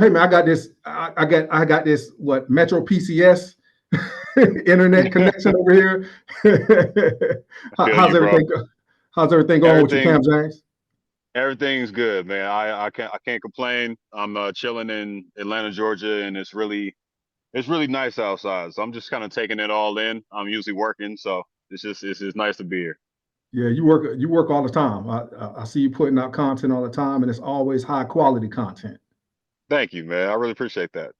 Hey man, I got this. I got this. What Metro PCS internet connection over here. I feel How's you, bro. everything? How's everything going with you, Everything Cam James? everything's good, man. I can't complain. I'm chilling in Atlanta, Georgia, and it's really nice outside. So I'm just kind of taking it all in. I'm usually working, so it's just nice to be here. Yeah, you work all the time. I see you putting out content all the time, and it's always high quality content. Thank you, man. I really appreciate that.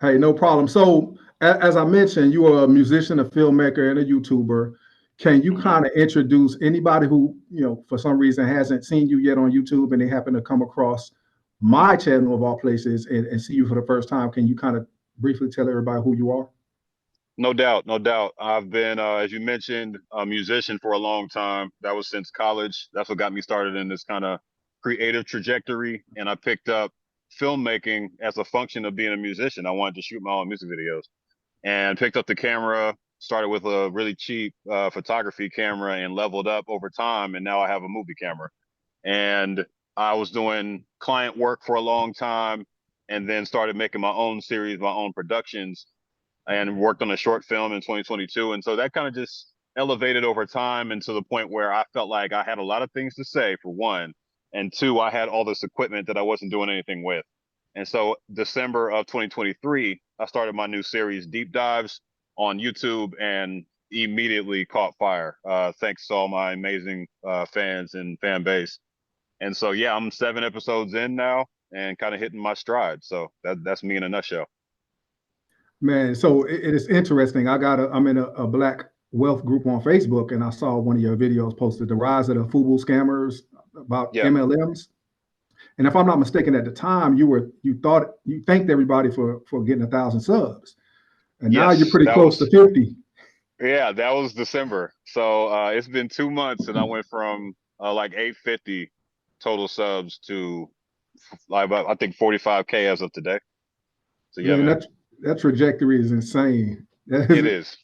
Hey, no problem. So, as I mentioned, you are a musician, a filmmaker, and a YouTuber. Can you hmm kind of introduce anybody who, for some reason hasn't seen you yet on YouTube and they happen to come across my channel of all places and see you for the first time? Can you kind of briefly tell everybody who you are? No doubt, no doubt. I've been, as you mentioned, a musician for a long time. That was since college. That's what got me started in this kind of creative trajectory. And I picked up filmmaking as a function of being a musician. I wanted to shoot my own music videos and picked up the camera, started with a really cheap photography camera and leveled up over time. And now I have a movie camera. And I was doing client work for a long time and then started making my own series, my own productions, and worked on a short film in 2022. And so that kind of just elevated over time, and to the point where I felt like I had a lot of things to say, for one, and two, I had all this equipment that I wasn't doing anything with. And so December of 2023, I started my new series, Deep Dives, on YouTube, and immediately caught fire, thanks to all my amazing fans and fan base. And so, yeah, I'm 7 episodes in now and kind of hitting my stride. So that's me in a nutshell. Man, so it is interesting. I'm in a Black wealth group on Facebook, and I saw one of your videos posted, the rise of the FUBU scammers about Yeah. MLMs. And if I'm not mistaken, at the time you thanked everybody for getting 1,000 subs, and now you're Yes, pretty that close to was 50. yeah, that was December. So it's been 2 months, and I went from like 850 total subs to like about, I think 45K as of today. So yeah, Man, man, that trajectory is insane. That is, it is.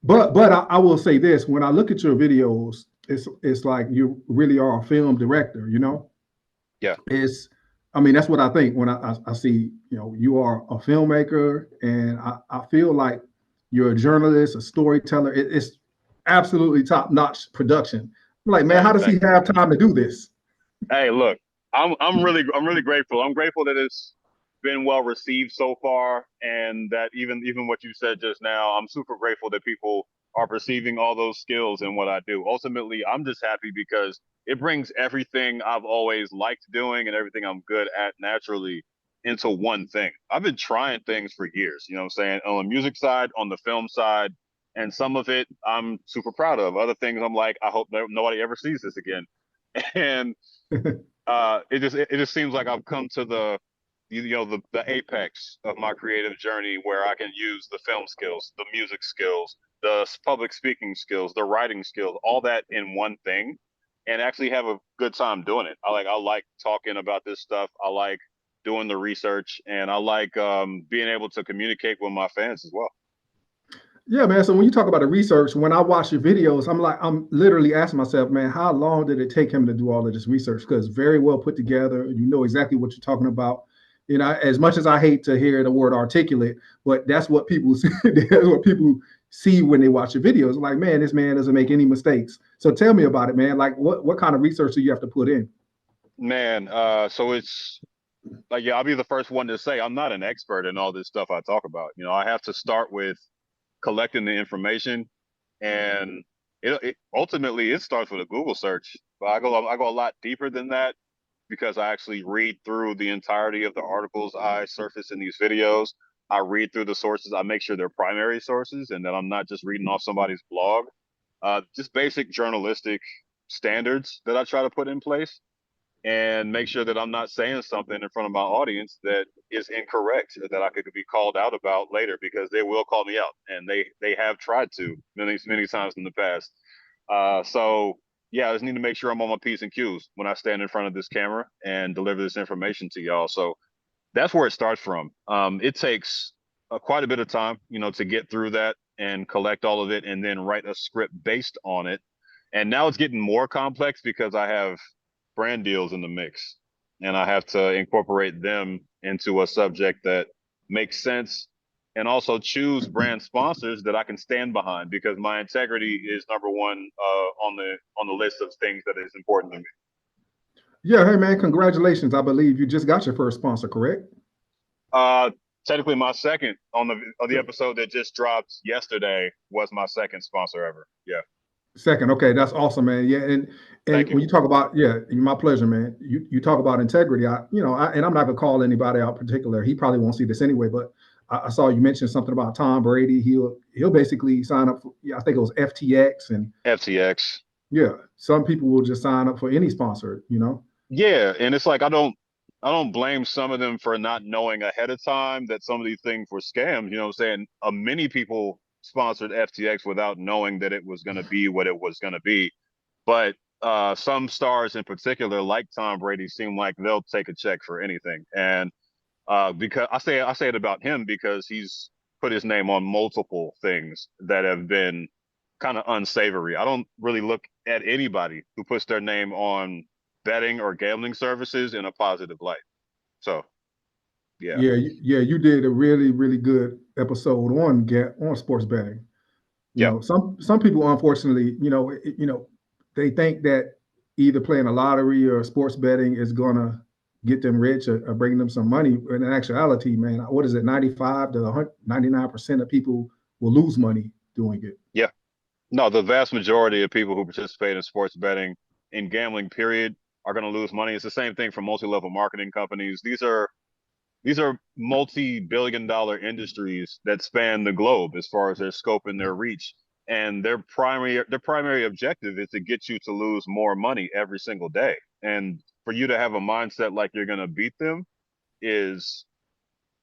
but I will say this: when I look at your videos, it's like you really are a film director. Yeah, It's, I mean, that's what I think when I see, you are a filmmaker, and I feel like you're a journalist, a storyteller. It's absolutely top notch production. I'm like, man, how man, does he thank you, have man. time to do this? Hey, look, I'm really grateful. I'm grateful that it's been well received so far, and that even what you said just now, I'm super grateful that people are perceiving all those skills in what I do. Ultimately, I'm just happy because it brings everything I've always liked doing and everything I'm good at naturally into one thing. I've been trying things for years, you know what I'm saying? On the music side, on the film side, and some of it I'm super proud of. Other things I'm like, I hope nobody ever sees this again. And it just seems like I've come to the apex of my creative journey, where I can use the film skills, the music skills, the public speaking skills, the writing skills, all that in one thing, and actually have a good time doing it. I like talking about this stuff. I like doing the research, and I like being able to communicate with my fans as well. Yeah, man. So when you talk about the research, when I watch your videos, I'm literally asking myself, man, how long did it take him to do all of this research? Because very well put together. You know exactly what you're talking about. As much as I hate to hear the word articulate, but that's what people see, that's what people see when they watch your videos. Like, man, this man doesn't make any mistakes. So tell me about it, man. Like, what kind of research do you have to put in? Man, so it's like, yeah, I'll be the first one to say I'm not an expert in all this stuff I talk about. I have to start with collecting the information, and it ultimately it starts with a Google search. But I go a lot deeper than that, because I actually read through the entirety of the articles I surface in these videos. I read through the sources. I make sure they're primary sources and that I'm not just reading off somebody's blog. Just basic journalistic standards that I try to put in place, and make sure that I'm not saying something in front of my audience that is incorrect, that I could be called out about later, because they will call me out, and they have tried to many times in the past. So yeah, I just need to make sure I'm on my P's and Q's when I stand in front of this camera and deliver this information to y'all. So that's where it starts from. It takes quite a bit of time, to get through that and collect all of it, and then write a script based on it. And now it's getting more complex because I have brand deals in the mix, and I have to incorporate them into a subject that makes sense, and also choose brand sponsors that I can stand behind, because my integrity is number one on the list of things that is important to me. Yeah, hey man, congratulations. I believe you just got your first sponsor, correct? Uh, Technically, my second on the episode that just dropped yesterday was my second sponsor ever. Yeah, Second, okay, that's awesome, man. Yeah, and thank you. when you talk about, yeah, my pleasure, man. You talk about integrity. And I'm not gonna call anybody out particular. He probably won't see this anyway, but I saw you mention something about Tom Brady. He'll basically sign up for, yeah, I think it was FTX, and FTX. yeah, some people will just sign up for any sponsor. Yeah, and it's like I don't blame some of them for not knowing ahead of time that some of these things were scams. You know what I'm saying? Many people sponsored FTX without knowing that it was going to be what it was going to be. But some stars in particular, like Tom Brady, seem like they'll take a check for anything. And because I say it about him because he's put his name on multiple things that have been kind of unsavory. I don't really look at anybody who puts their name on betting or gambling services in a positive light. So yeah, Yeah, yeah, you did a really, really good episode on sports betting. yep, Some people, unfortunately, they think that either playing a lottery or sports betting is gonna get them rich or bring them some money. In actuality, man, what is it? 95 to 99% of people will lose money doing it. yeah. No, the vast majority of people who participate in sports betting, in gambling, period, are going to lose money. It's the same thing for multi-level marketing companies. These are multi-billion-dollar industries that span the globe as far as their scope and their reach. And their primary objective is to get you to lose more money every single day. And for you to have a mindset like you're going to beat them is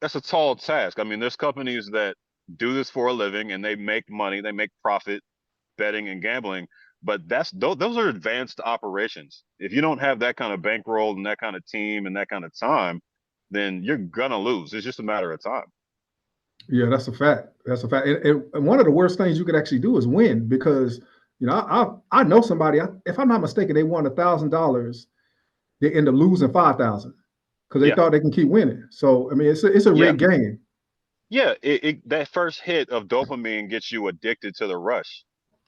that's a tall task. I mean, there's companies that do this for a living and they make money, they make profit betting and gambling, but those are advanced operations. If you don't have that kind of bankroll and that kind of team and that kind of time, then you're gonna lose. It's just a matter of time. Yeah, that's a fact. That's a fact. And one of the worst things you could actually do is win because I know somebody. If I'm not mistaken, they won $1,000. They end up losing 5,000 because they Yeah, thought they can keep winning. So I mean, it's a yeah, rigged game. yeah. That first hit of dopamine gets you addicted to the rush,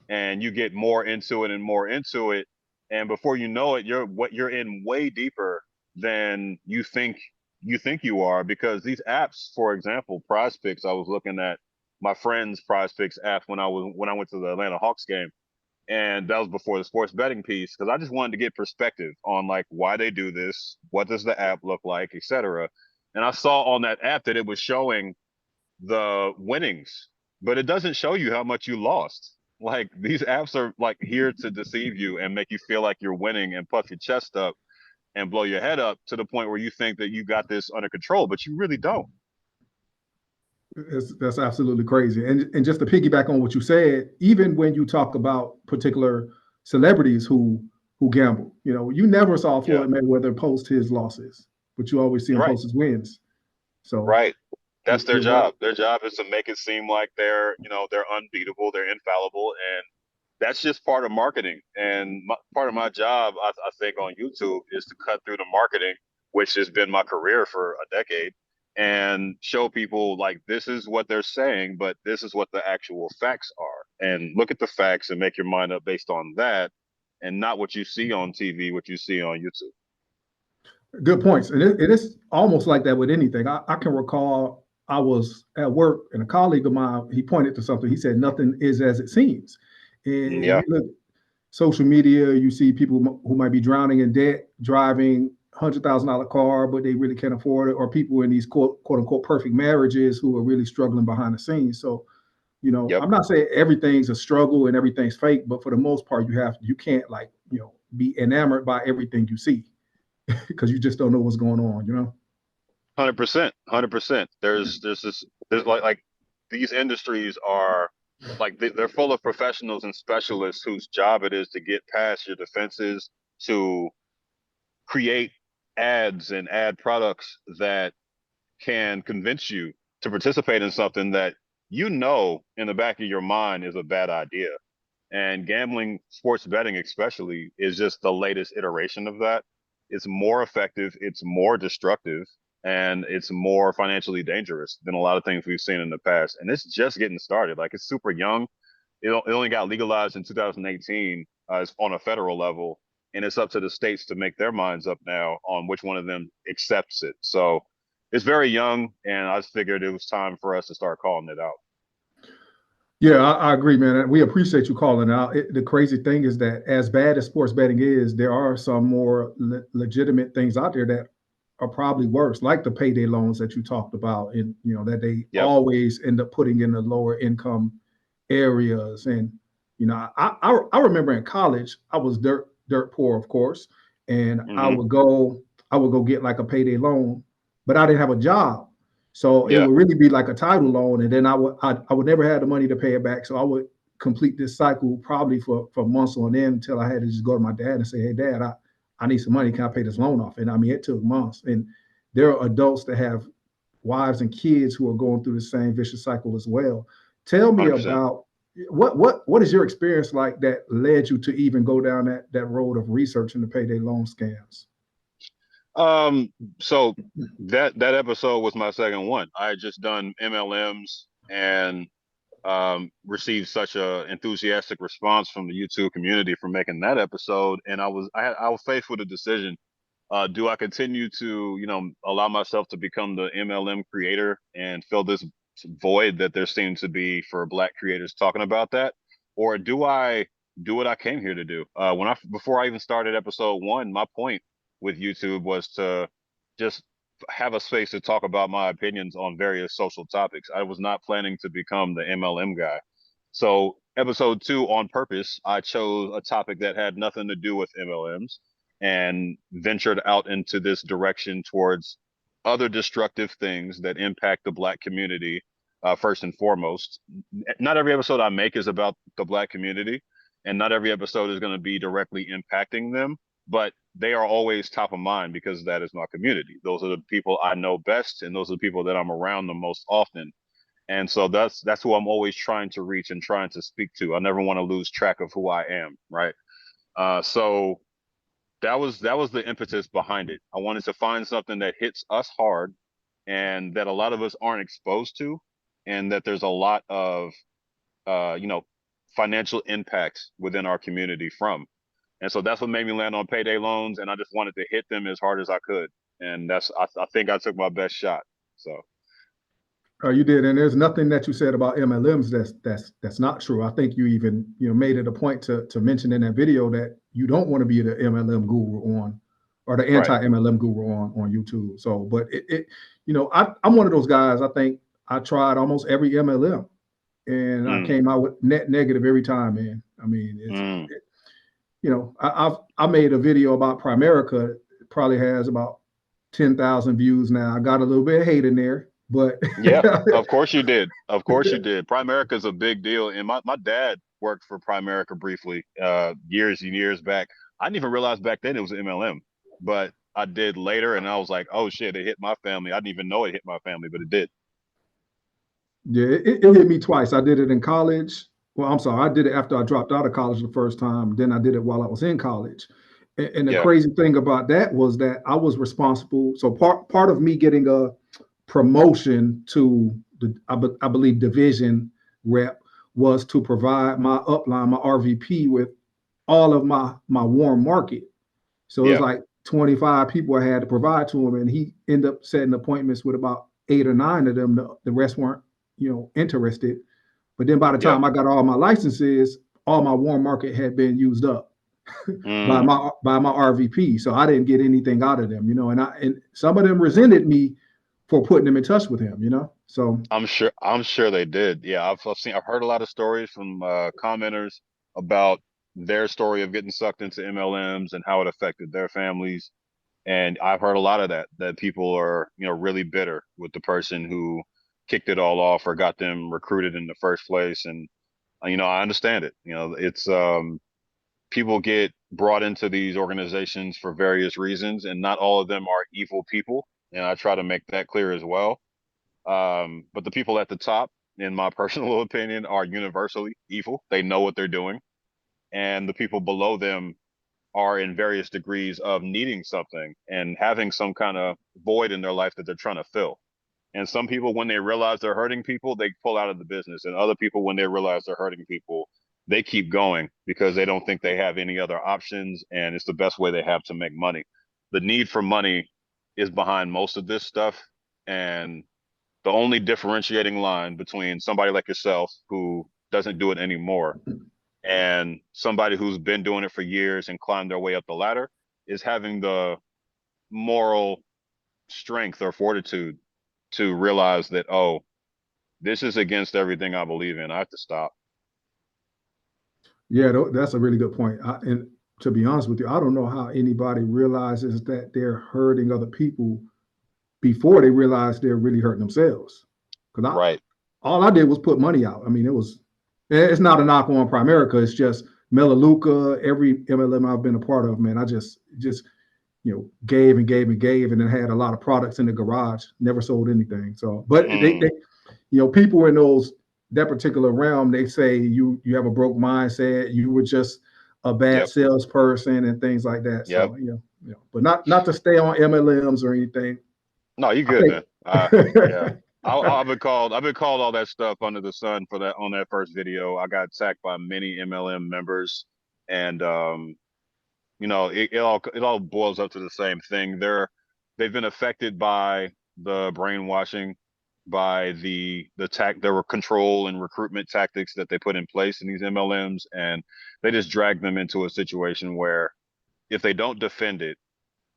and you get more into it and more into it, and before you know it, you're in way deeper than you think you are, because these apps, for example, Prize Picks. I was looking at my friend's Prize Picks app when I went to the Atlanta Hawks game, and that was before the sports betting piece, because I just wanted to get perspective on like why they do this, what does the app look like, etc. And I saw on that app that it was showing the winnings, but it doesn't show you how much you lost. Like, these apps are like here to deceive you and make you feel like you're winning and puff your chest up and blow your head up to the point where you think that you got this under control, but you really don't. That's absolutely crazy. And just to piggyback on what you said, even when you talk about particular celebrities who gamble, you never saw Yeah, Floyd Mayweather post his losses, but you always see him right, post his wins. So right. That's their you're right. job. Their job is to make it seem like they're unbeatable, they're infallible, and that's just part of marketing. And part of my job, I think, on YouTube is to cut through the marketing, which has been my career for a decade, and show people like this is what they're saying, but this is what the actual facts are. And look at the facts and make your mind up based on that, and not what you see on TV, what you see on YouTube. Good points. And it is almost like that with anything. I can recall I was at work and a colleague of mine, he pointed to something. He said, nothing is as it seems. And Yeah, you look social media, you see people who might be drowning in debt, driving $100,000 car, but they really can't afford it, or people in these quote unquote perfect marriages who are really struggling behind the scenes. So, yep. I'm not saying everything's a struggle and everything's fake, but for the most part, you can't like, be enamored by everything you see because you just don't know what's going on. 100%, 100%. There's like these industries are like they're full of professionals and specialists whose job it is to get past your defenses, to create ads and ad products that can convince you to participate in something that in the back of your mind is a bad idea. And gambling, sports betting especially, is just the latest iteration of that. It's more effective, it's more destructive, and it's more financially dangerous than a lot of things we've seen in the past. And it's just getting started. Like, it's super young. It only got legalized in 2018 on a federal level, and it's up to the states to make their minds up now on which one of them accepts it. So it's very young, and I just figured it was time for us to start calling it out. Yeah, I agree, man. We appreciate you calling out. The crazy thing is that as bad as sports betting is, there are some more legitimate things out there that are probably worse, like the payday loans that you talked about, and that they Yep. always end up putting in the lower income areas. And I remember in college, I was dirt poor, of course, and Hmm. I would go get like a payday loan, but I didn't have a job. So it Yeah. would really be like a title loan, and then I would never have the money to pay it back. So I would complete this cycle probably for months on end until I had to just go to my dad and say, "Hey, Dad, I need some money. Can I pay this loan off?" And I mean, it took months. And there are adults that have wives and kids who are going through the same vicious cycle as well. Tell me 100%. about what is your experience like that led you to even go down that road of researching the payday loan scams? Um, so that episode was my second one. I had just done MLMs and received such a enthusiastic response from the YouTube community for making that episode, and I was faced with a decision. Do I continue to, allow myself to become the MLM creator and fill this void that there seems to be for Black creators talking about that, or do I do what I came here to do? Before I even started episode one, my point with YouTube was to just have a space to talk about my opinions on various social topics. I was not planning to become the MLM guy. So episode two, on purpose, I chose a topic that had nothing to do with MLMs and ventured out into this direction towards other destructive things that impact the Black community, first and foremost. Not every episode I make is about the Black community, and not every episode is going to be directly impacting them, but they are always top of mind because that is my community. Those are the people I know best, and those are the people that I'm around the most often. And so that's who I'm always trying to reach and trying to speak to. I never want to lose track of who I am, right? So that was the impetus behind it. I wanted to find something that hits us hard and that a lot of us aren't exposed to, and that there's a lot of uh, you know financial impact within our community from. And so that's what made me land on payday loans, and I just wanted to hit them as hard as I could. And I think I took my best shot. So You did, and there's nothing that you said about MLMs that's not true. I think you even made it a point to mention in that video that you don't want to be the MLM guru on, or the right. anti MLM guru on YouTube. So, but I'm one of those guys. I think I tried almost every MLM, and I Mm, came out with net negative every time. Man, I mean, mm. I made a video about Primerica. It probably has about 10,000 views now. I got a little bit of hate in there, but Yeah, of course you did. Of course you did. Primerica is a big deal. And my dad worked for Primerica briefly, years and years back. I didn't even realize back then it was MLM, but I did later, and I was like, oh shit, it hit my family. I didn't even know it hit my family, but it did. Yeah, it hit me twice. I did it in college. Well, I'm sorry, I did it after I dropped out of college the first time. Then I did it while I was in college. And the Yeah, crazy thing about that was that I was responsible. So part of me getting a promotion to I believe division rep was to provide my upline, my RVP, with all of my warm market. So it was yeah, like 25 people I had to provide to him, and he ended up setting appointments with about 8 or 9 of them. The rest weren't, interested. But then by the yeah. time I got all my licenses, all my warm market had been used up Mm. by my RVP. So I didn't get anything out of them, and some of them resented me for putting them in touch with him. So I'm sure they did. Yeah, I've heard a lot of stories from commenters about their story of getting sucked into MLMs and how it affected their families. And I've heard a lot of that people are, really bitter with the person who kicked it all off or got them recruited in the first place. And, I understand it. It's people get brought into these organizations for various reasons, and not all of them are evil people. And I try to make that clear as well. But the people at the top, in my personal opinion, are universally evil. They know what they're doing. And the people below them are in various degrees of needing something and having some kind of void in their life that they're trying to fill. And some people, when they realize they're hurting people, they pull out of the business. And other people, when they realize they're hurting people, they keep going because they don't think they have any other options. And it's the best way they have to make money. The need for money is behind most of this stuff. And the only differentiating line between somebody like yourself who doesn't do it anymore and somebody who's been doing it for years and climbed their way up the ladder is having the moral strength or fortitude to realize that, oh, this is against everything I believe in. I have to stop. Yeah, that's a really good point. And to be honest with you, I don't know how anybody realizes that they're hurting other people before they realize they're really hurting themselves. Because Right. all I did was put money out. I mean, it's not a knock on Primerica. It's just Melaleuca, every MLM I've been a part of, man. I just gave and gave and gave, and then had a lot of products in the garage. Never sold anything. So, but Mm, people in that particular realm, they say you have a broke mindset. You were just a bad yep. salesperson and things like that. Yep. So, but not to stay on MLMs or anything. No, you I good, man. Yeah. think, I've been called all that stuff under the sun for that on that first video. I got attacked by many MLM members, and it all boils up to the same thing. They've been affected by the brainwashing, by the control and recruitment tactics that they put in place in these MLMs, and they just drag them into a situation where if they don't defend it,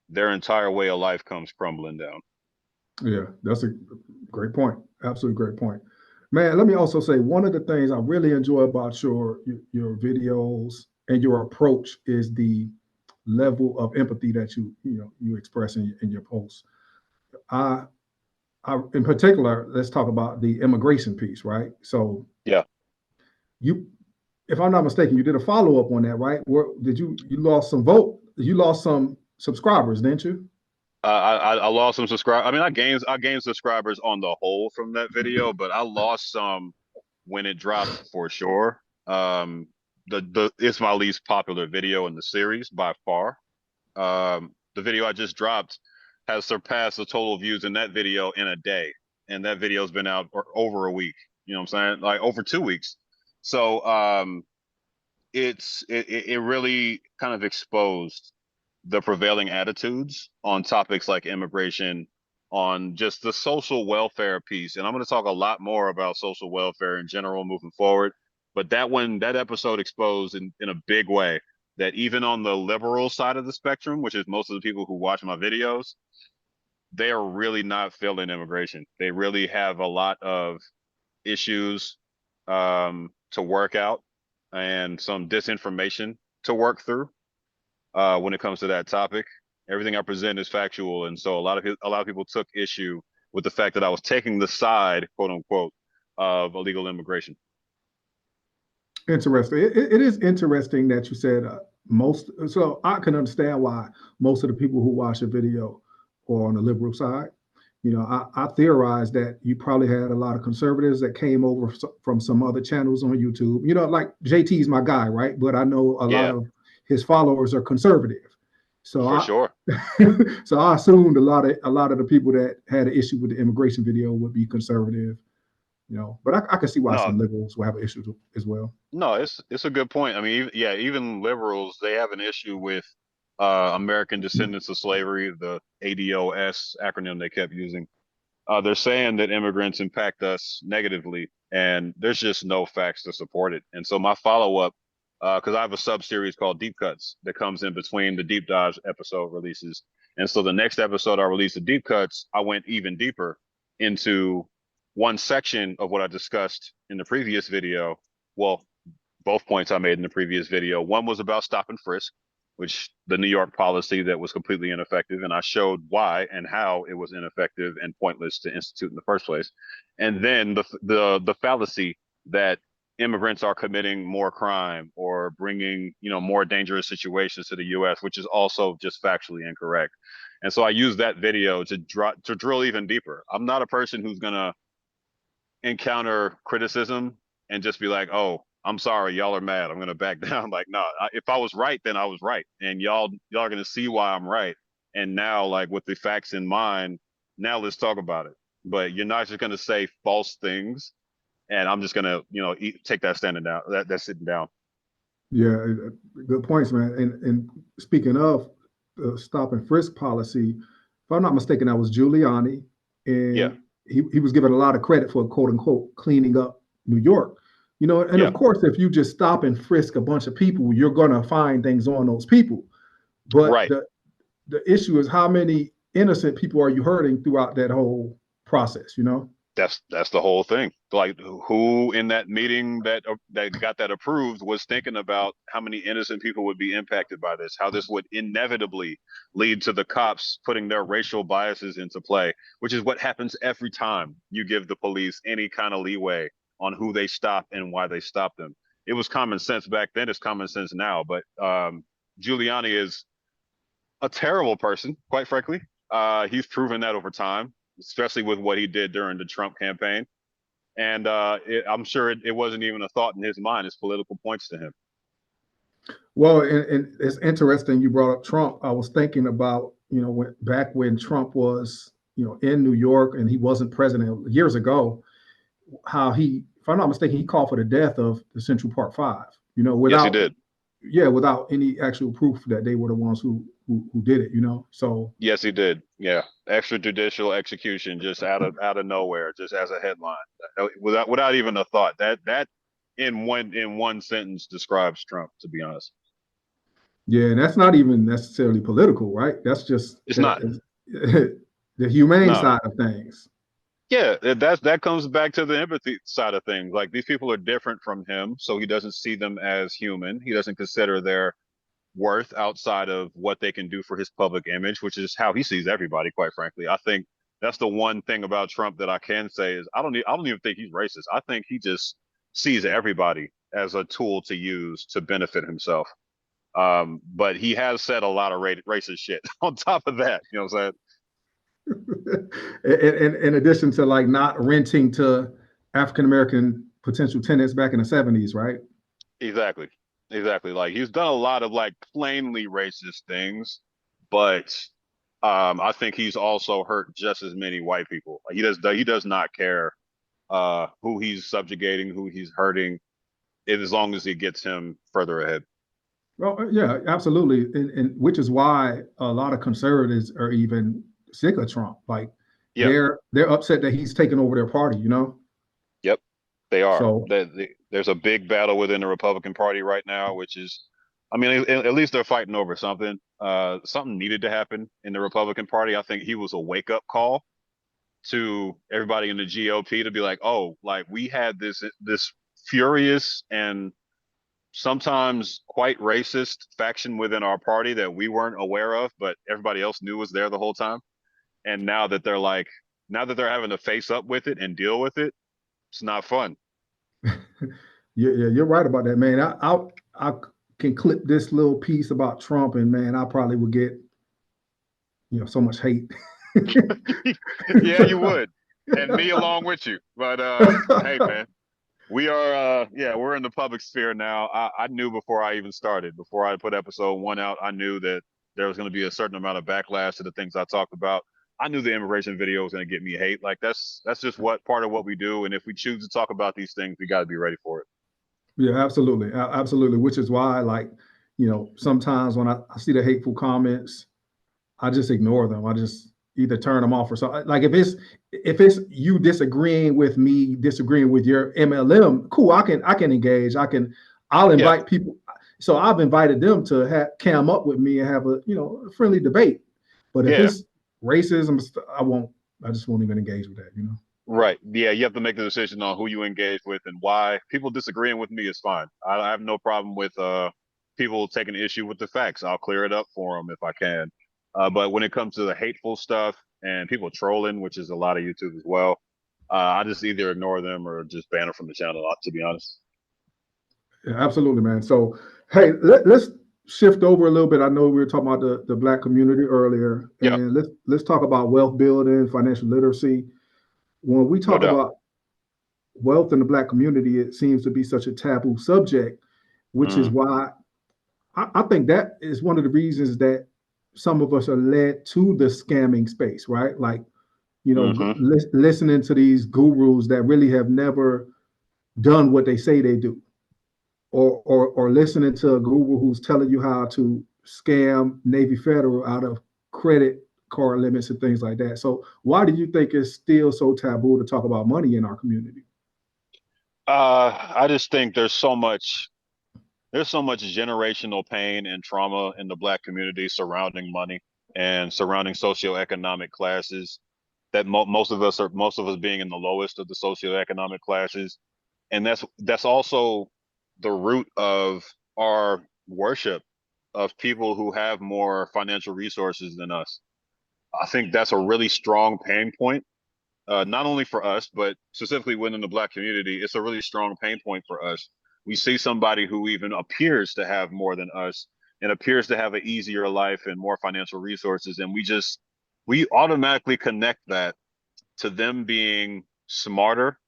their entire way of life comes crumbling down. yeah, that's a great point. Absolutely great point. Man, let me also say one of the things I really enjoy about your videos and your approach is the level of empathy that you express in your posts. I, in particular, let's talk about the immigration piece, right? So Yeah. you, if I'm not mistaken, you did a follow up on that, right? Where did you lost some you lost some subscribers, didn't you? I lost some subscribers. I mean, I gained subscribers on the whole from that video, but I lost some when it dropped for sure. The It's my least popular video in the series by far. The video I just dropped has surpassed the total views in that video in a day, and that video's been out for over a week. You know what I'm saying? Like over 2 weeks. So it really kind of exposed the prevailing attitudes on topics like immigration, on just the social welfare piece. And I'm going to talk a lot more about social welfare in general moving forward. But that episode exposed in a big way that even on the liberal side of the spectrum, which is most of the people who watch my videos, they are really not feeling immigration. They really have a lot of issues to work out and some disinformation to work through when it comes to that topic. Everything I present is factual, and so a lot of people took issue with the fact that I was taking the side, quote unquote, of illegal immigration. Interesting. It is interesting that you said most. So I can understand why most of the people who watch a video are on the liberal side. I theorize that you probably had a lot of conservatives that came over from some other channels on YouTube. Like JT's my guy, right? But I know a lot Yeah, of his followers are conservative. So for I sure. so I assumed a lot of the people that had an issue with the immigration video would be conservative. But I can see why No, some liberals will have issues as well. no, it's a good point. I mean, even liberals, they have an issue with American descendants of slavery, the ADOS acronym they kept using. They're saying that immigrants impact us negatively, and there's just no facts to support it. And so my follow up, because I have a sub series called Deep Cuts that comes in between the deep dives episode releases. And so the next episode I released the Deep Cuts, I went even deeper into one section of what I discussed in the previous video. Well, both points I made in the previous video. One was about stop and frisk, which the New York policy that was completely ineffective, and I showed why and how it was ineffective and pointless to institute in the first place. And then the fallacy that immigrants are committing more crime or bringing more dangerous situations to the U.S., which is also just factually incorrect. And so I used that video to drill even deeper. I'm not a person who's gonna encounter criticism and just be like, oh, I'm sorry, y'all are mad. I'm gonna back down. Like, no, if I was right, then I was right, and y'all are gonna see why I'm right. And now, like with the facts in mind, now let's talk about it. But you're not just gonna say false things, and I'm just gonna, take that standing down, that sitting down. Yeah, good points, man. And speaking of stop and frisk policy, if I'm not mistaken, that was Giuliani, Yeah, and he was given a lot of credit for quote unquote cleaning up New York. And yeah, of course, if you just stop and frisk a bunch of people, you're gonna find things on those people. But right. the issue is how many innocent people are you hurting throughout that whole process? That's the whole thing. Like, who in that meeting that got that approved was thinking about how many innocent people would be impacted by this, how this would inevitably lead to the cops putting their racial biases into play, which is what happens every time you give the police any kind of leeway on who they stop and why they stop them. It was common sense back then, it's common sense now, but Giuliani is a terrible person, quite frankly. He's proven that over time, especially with what he did during the Trump campaign. And I'm sure it wasn't even a thought in his mind. His political points to him. Well, and it's interesting you brought up Trump. I was thinking about, back when Trump was, in New York and he wasn't president years ago, how he, if I'm not mistaken, he called for the death of the Central Park Five, Yes, he without, did. yeah, without any actual proof that they were the ones who did it, So, Yes, he did. Yeah, extrajudicial execution, just out of nowhere, just as a headline, without even a thought. That in one sentence describes Trump. To be honest, yeah, and that's not even necessarily political, right? That's just it's not. the humane No. side of things. Yeah, that comes back to the empathy side of things. Like, these people are different from him, so he doesn't see them as human. He doesn't consider their worth outside of what they can do for his public image, which is how he sees everybody, quite frankly. I think that's the one thing about Trump that I can say is I don't even think he's racist. I think he just sees everybody as a tool to use to benefit himself. But he has said a lot of racist shit on top of that. You know what I'm saying? In addition to like not renting to African American potential tenants back in the 70s, right? Exactly. Exactly. Like, he's done a lot of like plainly racist things, but I think he's also hurt just as many white people. Like, he does not care who he's subjugating, who he's hurting, as long as it gets him further ahead. Well, yeah, absolutely, and which is why a lot of conservatives are even sick of Trump. Like Yep. they're upset that he's taken over their party. Yep. They are. So There's a big battle within the Republican Party right now, which is, I mean, at least they're fighting over something. Something needed to happen in the Republican Party. I think he was a wake up call to everybody in the GOP to be like, oh, like, we had this furious and sometimes quite racist faction within our party that we weren't aware of, but everybody else knew was there the whole time. And now that they're having to face up with it and deal with it, it's not fun. yeah, you're right about that, man. I can clip this little piece about Trump, and man, I probably would get so much hate. Yeah, you would. And me along with you. But hey, man, we're in the public sphere now. I knew before I even started, before I put episode 1 out, I knew that there was going to be a certain amount of backlash to the things I talked about. I knew the immigration video was going to get me hate. Like, that's just what part of what we do. And if we choose to talk about these things, we got to be ready for it. Yeah, absolutely, absolutely. Which is why, like, sometimes when I see the hateful comments, I just ignore them. I just either turn them off or something. Like if it's you disagreeing with me, disagreeing with your MLM, cool. I can engage. I'll Yeah, invite people. So I've invited them to cam up with me and have a friendly debate. But if yeah, it's racism, I won't. I just won't even engage with that. right. Yeah, you have to make the decision on who you engage with and why. People disagreeing with me is fine. I have no problem with people taking issue with the facts. I'll clear it up for them if I can. But when it comes to the hateful stuff and people trolling, which is a lot of YouTube as well, I just either ignore them or just ban them from the channel, to be honest. Yeah, absolutely, man. So, hey, let's shift over a little bit. I know we were talking about the Black community earlier, Yep, and let's talk about wealth building, financial literacy. When we no talk doubt. about wealth in the Black community, it seems to be such a taboo subject, which is Mm, why I think that is one of the reasons that some of us are led to the scamming space, right? Like, mm-hmm. listening to these gurus that really have never done what they say they do, or listening to a guru who's telling you how to scam Navy Federal out of credit card limits and things like that. So why do you think it's still so taboo to talk about money in our community? I just think there's so much generational pain and trauma in the Black community surrounding money and surrounding socioeconomic classes that most of us being in the lowest of the socioeconomic classes, and that's also the root of our worship of people who have more financial resources than us. I think that's a really strong pain point, not only for us, but specifically within the Black community. It's a really strong pain point for us. We see somebody who even appears to have more than us and appears to have an easier life and more financial resources, and we automatically connect that to them being smarter,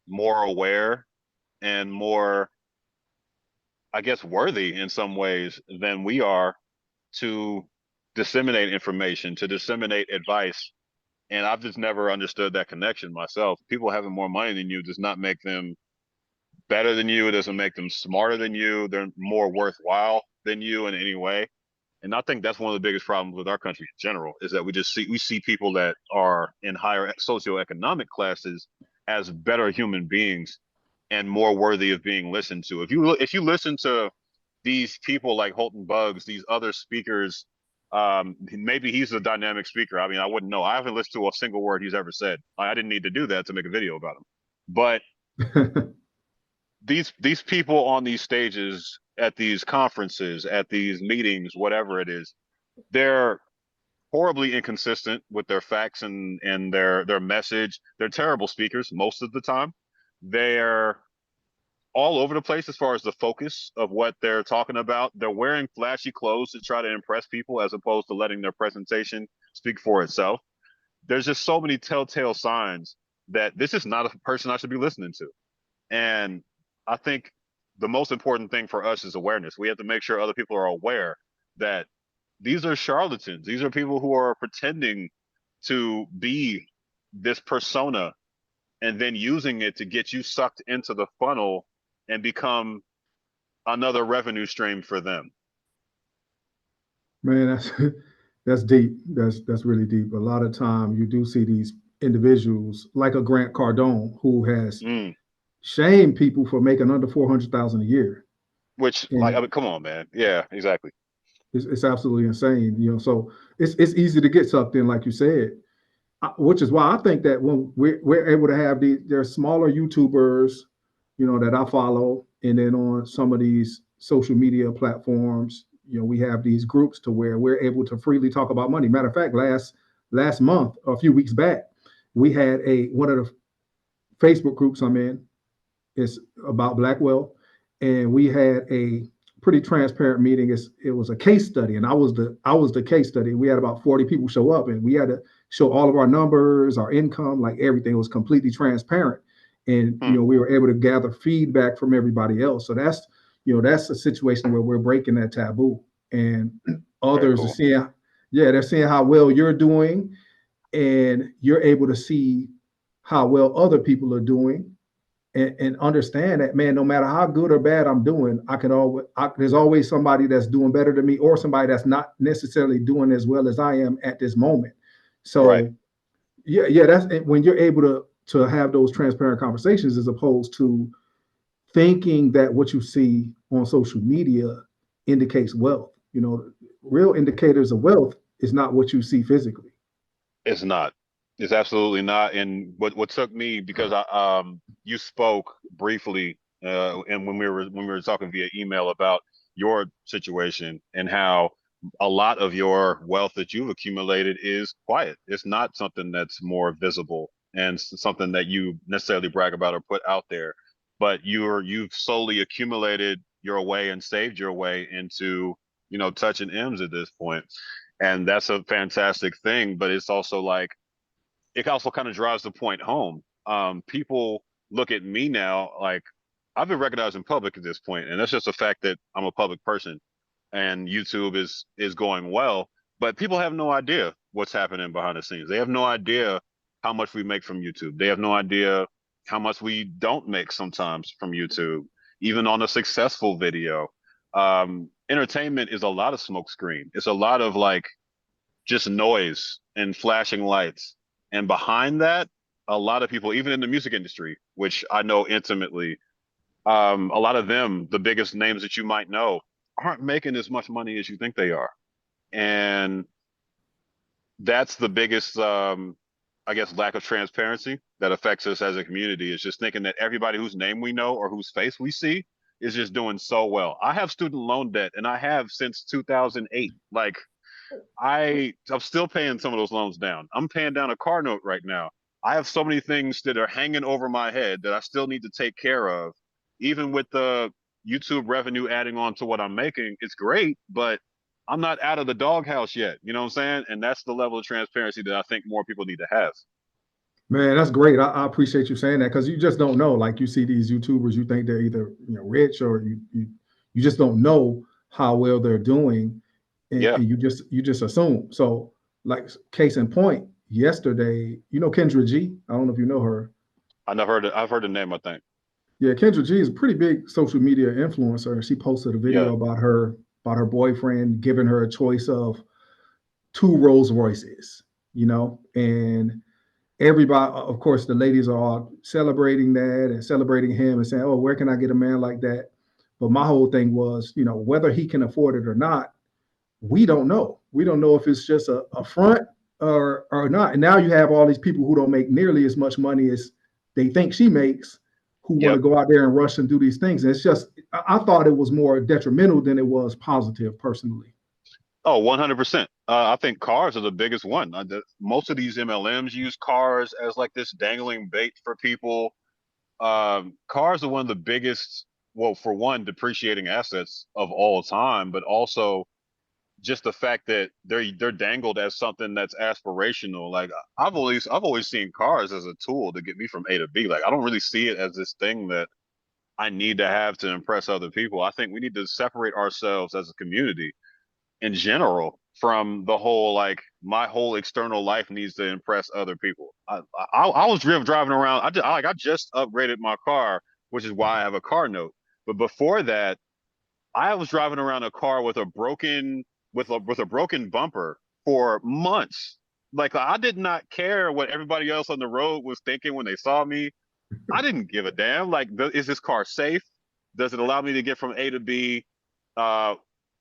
more aware, and more, I guess, worthy in some ways than we are to disseminate information, to disseminate advice. And I've just never understood that connection myself. People having more money than you does not make them better than you. It doesn't make them smarter than you. They're more worthwhile than you in any way. And I think that's one of the biggest problems with our country in general is that we see people that are in higher socioeconomic classes as better human beings and more worthy of being listened to. If you listen to these people like Holton Buggs, these other speakers, maybe he's a dynamic speaker. I mean, I wouldn't know. I haven't listened to a single word he's ever said. I didn't need to do that to make a video about him. But these people on these stages, at these conferences, at these meetings, whatever it is, they're horribly inconsistent with their facts and their message. They're terrible speakers most of the time. They're all over the place as far as the focus of what they're talking about. They're wearing flashy clothes to try to impress people as opposed to letting their presentation speak for itself. There's just so many telltale signs that this is not a person I should be listening to. And I think the most important thing for us is awareness. We have to make sure other people are aware that these are charlatans. These are people who are pretending to be this persona and then using it to get you sucked into the funnel and become another revenue stream for them. Man, that's deep. That's really deep. A lot of time you do see these individuals like a Grant Cardone who has Mm. shamed people for making under 400,000 a year, Which, like, I and mean, come on, man. Yeah, exactly. it's absolutely insane. So it's easy to get sucked in, like you said, which is why I think that when we're able to have there's smaller YouTubers, that I follow, and then on some of these social media platforms, we have these groups to where we're able to freely talk about money. Matter of fact, last month, a few weeks back, we had one of the Facebook groups I'm in. It's about Black wealth, and we had a pretty transparent meeting. It was a case study, and I was the case study. We had about 40 people show up, and we had to show all of our numbers, our income, like everything was completely transparent. And Hmm. we were able to gather feedback from everybody else. So that's a situation where we're breaking that taboo, and Very others are cool. seeing, yeah, they're seeing how well you're doing, and you're able to see how well other people are doing, and understand that, man, no matter how good or bad I'm doing, there's always somebody that's doing better than me, or somebody that's not necessarily doing as well as I am at this moment. Right. So yeah, that's when you're able to have those transparent conversations, as opposed to thinking that what you see on social media indicates wealth. Real indicators of wealth is not what you see physically. It's not. It's absolutely not. And what took me, because you spoke briefly and when we were talking via email about your situation and how a lot of your wealth that you've accumulated is quiet. It's not something that's more visible and something that you necessarily brag about or put out there, but you've slowly accumulated your way and saved your way into, touching M's at this point. And that's a fantastic thing, but it's also like it also kind of drives the point home. People look at me now, like I've been recognized in public at this point, and that's just the fact that I'm a public person and YouTube is going well. But people have no idea what's happening behind the scenes. They have no idea how much we make from YouTube. They have no idea how much we don't make sometimes from YouTube, even on a successful video. Entertainment is a lot of smoke screen. It's a lot of like just noise and flashing lights. And behind that, a lot of people, even in the music industry, which I know intimately, a lot of them, the biggest names that you might know, aren't making as much money as you think they are. And that's the biggest, I guess, lack of transparency that affects us as a community is just thinking that everybody whose name we know or whose face we see is just doing so well. I have student loan debt and I have since 2008. Like I'm still paying some of those loans down. I'm paying down a car note right now. I have so many things that are hanging over my head that I still need to take care of. Even with the YouTube revenue adding on to what I'm making, it's great, but I'm not out of the doghouse yet. You know what I'm saying? And that's the level of transparency that I think more people need to have. Man, that's great. I appreciate you saying that because you just don't know. Like you see these YouTubers, you think they're either rich or you just don't know how well they're doing, Yeah, and you just assume. So, like case in point, yesterday, Kendra G. I don't know if you know her. I've heard the name, I think. Yeah, Kendra G is a pretty big social media influencer, and she posted a Yeah. video about her boyfriend giving her a choice of two Rolls Royces, and everybody, of course, the ladies are all celebrating that and celebrating him and saying, "Oh, where can I get a man like that?" But my whole thing was, whether he can afford it or not, we don't know. We don't know if it's just a front or not. And now you have all these people who don't make nearly as much money as they think she makes, who want to Yep. go out there and rush and do these things. And it's just, I thought it was more detrimental than it was positive, personally. Oh, 100%. I think cars are the biggest one. Most of these MLMs use cars as like this dangling bait for people. Cars are one of the biggest, well, for one, depreciating assets of all time, but also just the fact that they're dangled as something that's aspirational. Like I've always seen cars as a tool to get me from A to B. Like I don't really see it as this thing that I need to have to impress other people. I think we need to separate ourselves as a community in general from the whole like my whole external life needs to impress other people. I was driving around. I just upgraded my car, which is why I have a car note. But before that, I was driving around a car with a broken bumper for months. Like I did not care what everybody else on the road was thinking when they saw me. I didn't give a damn. Like, is this car safe? Does it allow me to get from A to B uh,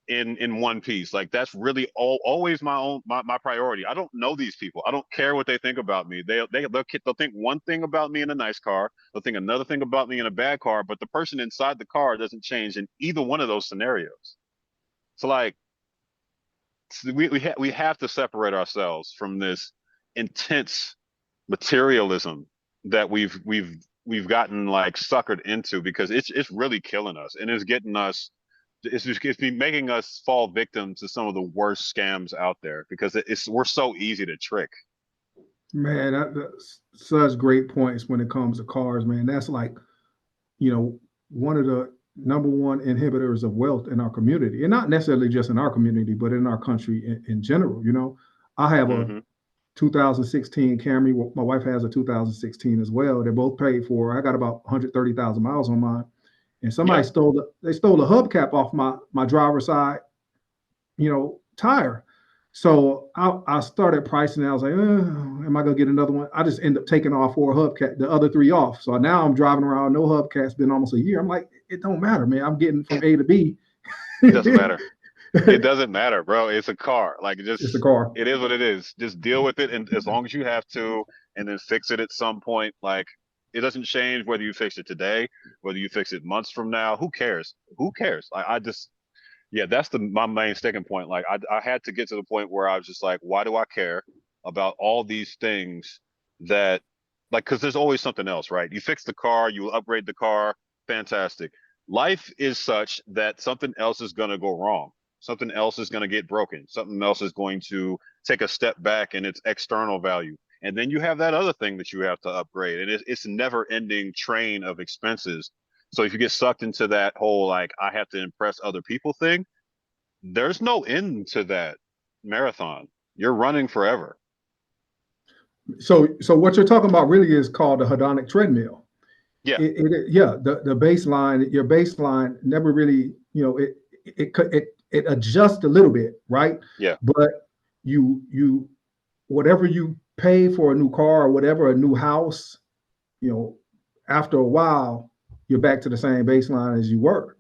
in one piece? Like, that's really always my priority. I don't know these people. I don't care what they think about me. They'll think one thing about me in a nice car. They'll think another thing about me in a bad car. But the person inside the car doesn't change in either one of those scenarios. So like, we have to separate ourselves from this intense materialism that we've gotten like suckered into because it's really killing us and it's getting us it's been making us fall victim to some of the worst scams out there because we're so easy to trick. Man, that's such great points when it comes to cars, man. That's like, one of the number one inhibitors of wealth in our community, and not necessarily just in our community, but in our country in general. I have a Hmm. 2016 Camry. Well, my wife has a 2016 as well. They're both paid for. I got about 130,000 miles on mine, and somebody Yeah. stole a hubcap off my driver's side, tire. So I started pricing it. I was like, am I gonna get another one? I just end up taking off four hubcap, the other three off. So now I'm driving around no hubcaps. It's been almost a year. I'm like, it don't matter, man. I'm getting from A to B. It doesn't matter. It It's doesn't matter, bro. It's a car. Like a just car. it is what it is. Just deal with it, and as long as you have to, and then fix it at some point. Like it doesn't change whether you fix it today, whether you fix it months from now. Who cares? Who cares? I just yeah, that's my main sticking point. Like I had to get to the point where I was just like, why do I care about all these things that like because there's always something else, right? You fix the car, you upgrade the car, fantastic. Life is such that something else is gonna go wrong. Something else is gonna get broken. Something else is going to take a step back in its external value. And then you have that other thing that you have to upgrade, and it's a never ending train of expenses. So if you get sucked into that whole like I have to impress other people thing, there's no end to that marathon. You're running forever. So what you're talking about really is called the hedonic treadmill. Yeah. Yeah, the baseline, your baseline never really, it adjusts a little bit, right? Yeah. But you whatever you pay for a new car or whatever, a new house, you know, after a while, you're back to the same baseline as you were.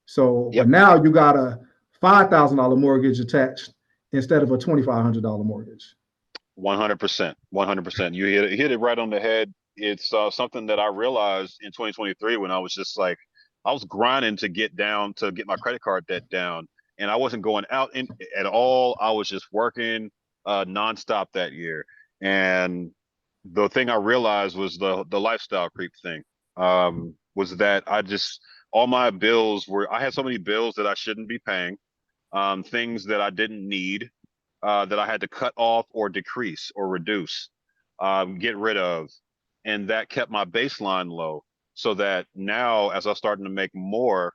So, but Yep. now you got a $5,000 mortgage attached instead of a $2,500 mortgage. 100%. 100%. You hit it right on the head. It's something that I realized in 2023 when I was just like, I was grinding to get my credit card debt down, and I wasn't going out at all. I was just working nonstop that year. And the thing I realized was the lifestyle creep thing. Was that all my bills I had so many bills that I shouldn't be paying, things that I didn't need, that I had to cut off or decrease or reduce, get rid of. And that kept my baseline low, so that now as I'm starting to make more,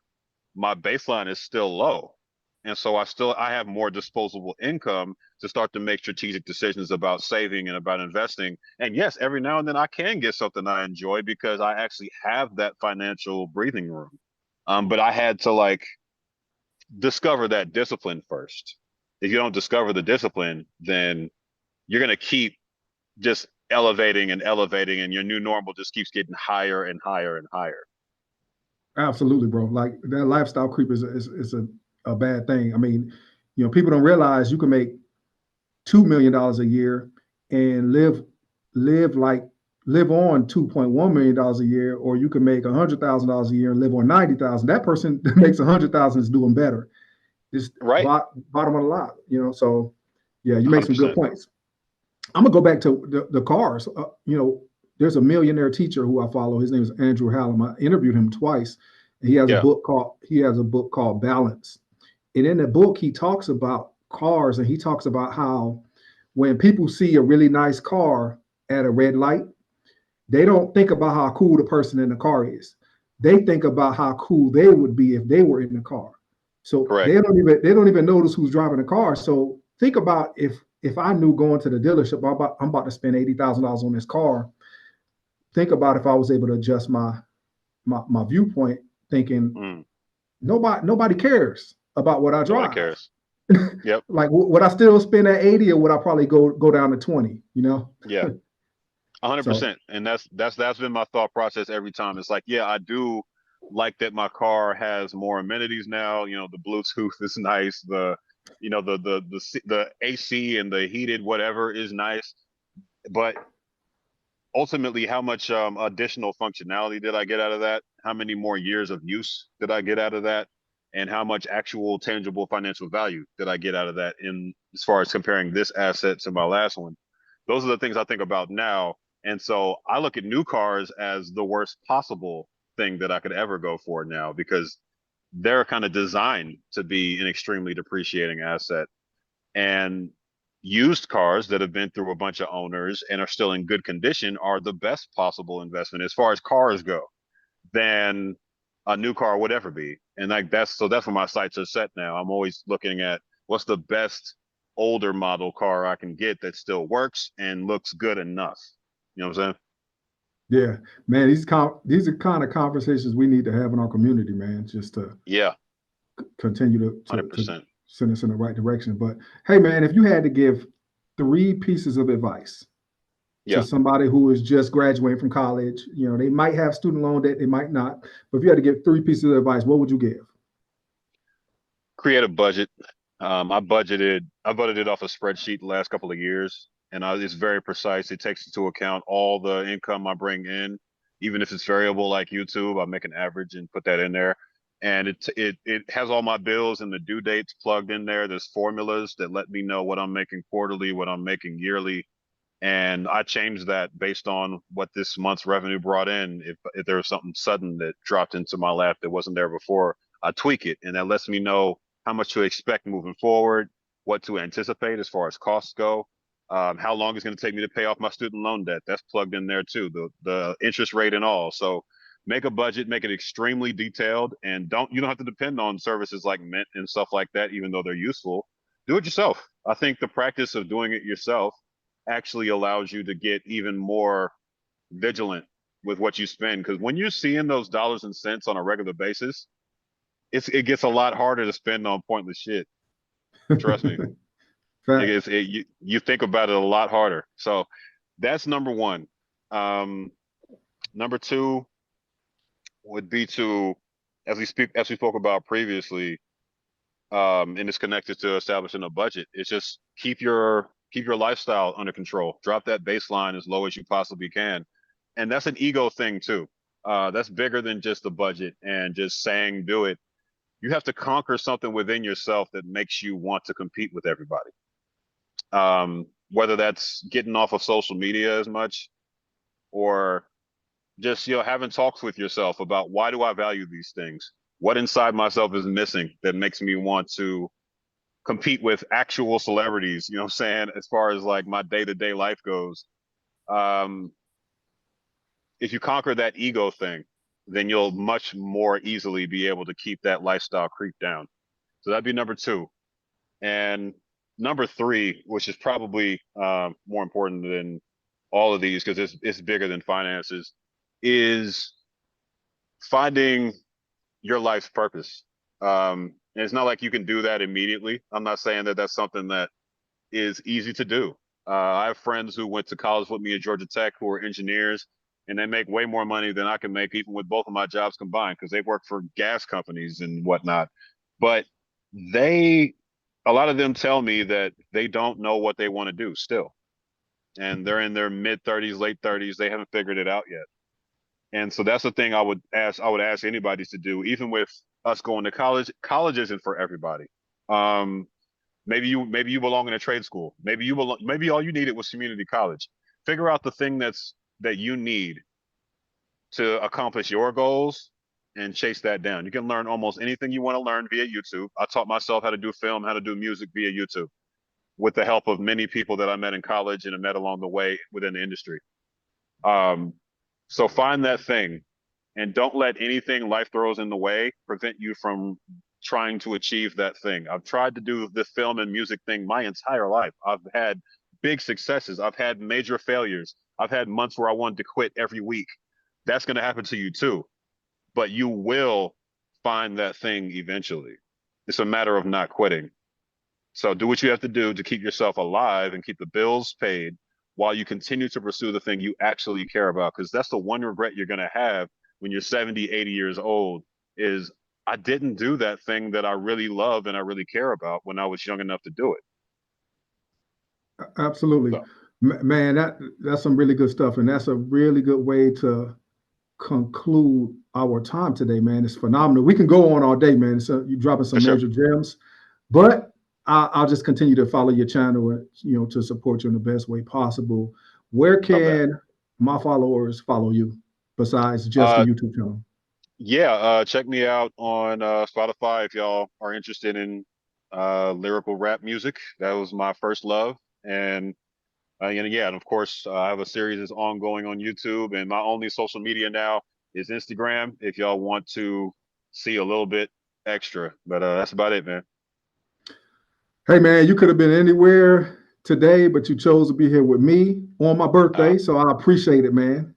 my baseline is still low. And so I have more disposable income to start to make strategic decisions about saving and about investing. And yes, every now and then I can get something I enjoy because I actually have that financial breathing room. But I had to like discover that discipline first. If you don't discover the discipline, then you're going to keep just elevating and elevating, and your new normal just keeps getting higher and higher and higher. Absolutely, bro. Like that lifestyle creep is a bad thing. I mean, people don't realize you can make $2 million a year and live like live on $2.1 million a year, or you can make $100,000 a year and live on 90,000. That person that makes 100,000 is doing better. Just Right. bottom of the line, So yeah, you make some good 100%. points. I'm gonna go back to the cars. There's a millionaire teacher who I follow. His name is Andrew Hallam. I interviewed him twice. And he has a Yeah. book called Balance. And in the book, he talks about cars, and he talks about how when people see a really nice car at a red light, they don't think about how cool the person in the car is. They think about how cool they would be if they were in the car. So Correct. they don't even notice who's driving the car. So think about if I knew going to the dealership, I'm about to spend $80,000 on this car. Think about if I was able to adjust my viewpoint, thinking nobody cares about what I Nobody drive. cares. Yep. Like, would I still spend at 80, or would I probably go down to 20? Yeah. So 100%. And that's been my thought process every time. It's like, yeah, I do like that my car has more amenities now. The Bluetooth is nice. The AC and the heated whatever is nice. But ultimately, how much additional functionality did I get out of that? How many more years of use did I get out of that? And how much actual tangible financial value did I get out of that, in as far as comparing this asset to my last one? Those are the things I think about now. And so I look at new cars as the worst possible thing that I could ever go for now, because they're kind of designed to be an extremely depreciating asset. And used cars that have been through a bunch of owners and are still in good condition are the best possible investment as far as cars go than a new car would ever be. And like that's where my sights are set now. I'm always looking at what's the best older model car I can get that still works and looks good enough. You know what I'm saying? yeah, man, these are kind of conversations we need to have in our community, man, just to Yeah, continue to 100%. send us in the right direction. But hey, man, if you had to give 3 pieces of advice to Yeah. somebody who is just graduating from college, they might have student loan debt, they might not, but if you had to give 3 pieces of advice, what would you give? Create a budget. I budgeted off a spreadsheet the last couple of years, and it's very precise. It takes into account all the income I bring in, even if it's variable like YouTube. I make an average and put that in there, and it has all my bills and the due dates plugged in there. There's formulas that let me know what I'm making quarterly, what I'm making yearly, and I change that based on what this month's revenue brought in. If there was something sudden that dropped into my lap that wasn't there before, I tweak it, and that lets me know how much to expect moving forward, what to anticipate as far as costs go. How long it's going to take me to pay off my student loan debt? That's plugged in there too. The interest rate and all. So make a budget, make it extremely detailed, and you don't have to depend on services like Mint and stuff like that, even though they're useful. Do it yourself. I think the practice of doing it yourself actually allows you to get even more vigilant with what you spend. Because when you're seeing those dollars and cents on a regular basis, it gets a lot harder to spend on pointless shit. Trust me. Fact. You think about it a lot harder. So that's number one. Number two would be to, as we spoke about previously, and it's connected to establishing a budget. It's just keep your lifestyle under control. Drop that baseline as low as you possibly can, and that's an ego thing too. That's bigger than just the budget and just saying do it. You have to conquer something within yourself that makes you want to compete with everybody. Whether that's getting off of social media as much, or just having talks with yourself about why do I value these things? What inside myself is missing that makes me want to compete with actual celebrities? You know what I'm saying? As far as like my day-to-day life goes, if you conquer that ego thing, then you'll much more easily be able to keep that lifestyle creep down. So that'd be number two. And number three, which is probably more important than all of these because it's bigger than finances, is finding your life's purpose. And it's not like you can do that immediately. I'm not saying that that's something that is easy to do. I have friends who went to college with me at Georgia Tech who are engineers, and they make way more money than I can make even with both of my jobs combined because they work for gas companies and whatnot. But a lot of them tell me that they don't know what they want to do still. And they're in their mid 30s, late 30s. They haven't figured it out yet. And so that's the thing I would ask anybody to do, even with us going to college. College isn't for everybody. Maybe you belong in a trade school. Maybe all you needed was community college. Figure out the thing that you need to accomplish your goals and chase that down. You can learn almost anything you want to learn via YouTube. I taught myself how to do film, how to do music via YouTube, with the help of many people that I met in college and I met along the way within the industry. So find that thing and don't let anything life throws in the way prevent you from trying to achieve that thing. I've tried to do the film and music thing my entire life. I've had big successes. I've had major failures. I've had months where I wanted to quit every week. That's going to happen to you too. But you will find that thing eventually. It's a matter of not quitting. So do what you have to do to keep yourself alive and keep the bills paid while you continue to pursue the thing you actually care about. Because that's the one regret you're going to have when you're 70, 80 years old is I didn't do that thing that I really love and I really care about when I was young enough to do it. Absolutely. So, Man, that's some really good stuff. And that's a really good way to conclude our time today, man. It's phenomenal. We can go on all day, man. So you're dropping for some sure. major gems, but I'll just continue to follow your channel, to support you in the best way possible. Where Love that. can my followers follow you besides just the Uh, YouTube channel? yeah, check me out on Spotify if y'all are interested in lyrical rap music. That was my first love. And yeah, and of course, I have a series that's ongoing on YouTube, and my only social media now is Instagram. If y'all want to see a little bit extra, but that's about it, man. Hey, man, you could have been anywhere today, but you chose to be here with me on my Uh, birthday. So I appreciate it, man.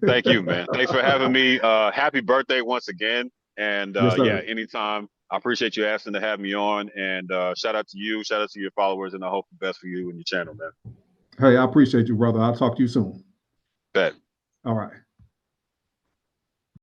Thank you, man. Thanks for having me. Happy birthday once again, and Yes, yeah, sir. anytime. I appreciate you asking to have me on, and shout out to you, shout out to your followers, and I hope the best for you and your channel, man. Hey, I appreciate you, brother. I'll talk to you soon. Bet. All right.